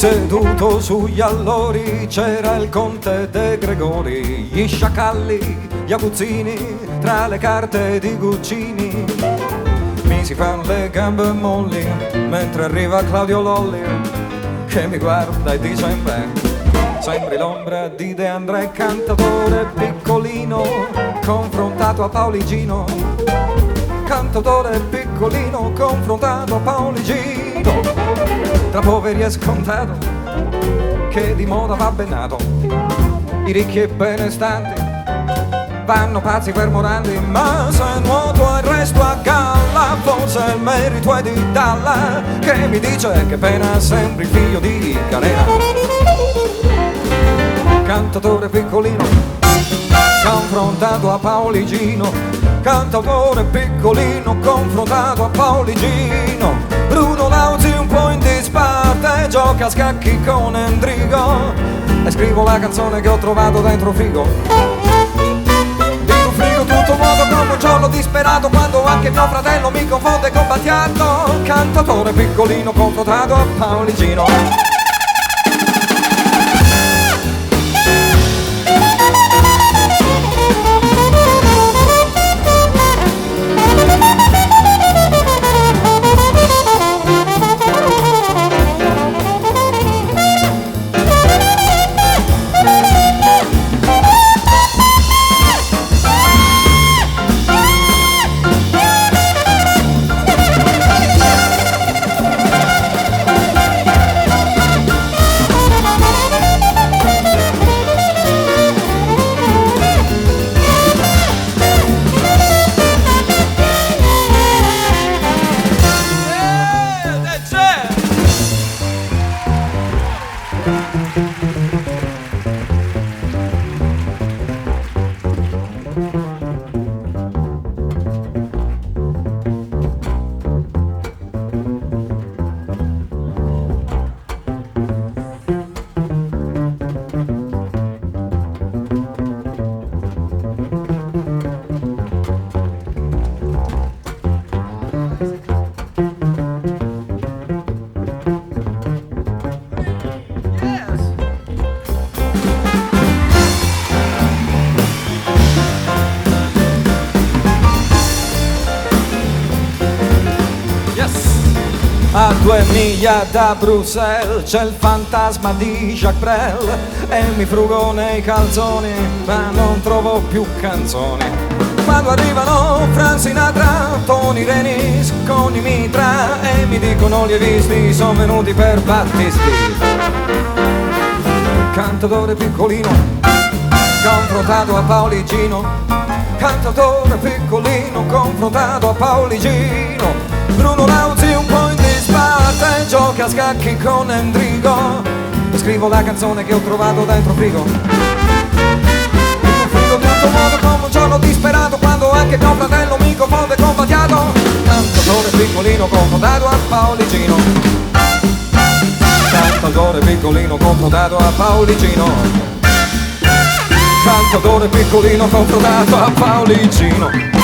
Seduto sugli allori c'era il conte De Gregori, gli sciacalli, gli aguzzini, tra le carte di Guccini. Mi si fanno le gambe molli mentre arriva Claudio Lolli, che mi guarda e dice sembri l'ombra di De André, cantatore piccolino confrontato a Pauligino. Cantatore piccolino confrontato a Pauligino. Tra poveri è scontato che di moda va bennato. I ricchi e benestanti vanno pazzi per Morandi, ma se nuoto il resto a galla, forse il merito è di Dalla, che mi dice che pena sembri figlio di Carena. Cantatore piccolino confrontato a Pauligino. Cantatore piccolino confrontato a Pauligino. Bruno Lauzi un po' in disparte, gioca a scacchi con Endrigo e scrivo la canzone che ho trovato dentro frigo. Dico frigo tutto vuoto come un giorno disperato, quando anche mio fratello mi confonde con Battiato. Cantatore piccolino confrontato a Pauligino. A 2 miglia da Bruxelles c'è il fantasma di Jacques Brel e mi frugo nei calzoni ma non trovo più canzoni. Quando arrivano Frank Sinatra, Tony Renis con i mitra e mi dicono li hai visti, sono venuti per Battisti. Cantatore piccolino confrontato a Pauligino. Cantatore piccolino confrontato a Pauligino. Bruno Lauzi un po' in disparte, gioca a scacchi con Endrigo e scrivo la canzone che ho trovato dentro frigo. Frigo tutto modo come un giorno disperato, quando anche mio fratello mi confonde con Battiato. Cantatore piccolino confrontato a Pauligino. Cantatore piccolino confrontato a Pauligino. Cantatore piccolino confrontato a Pauligino.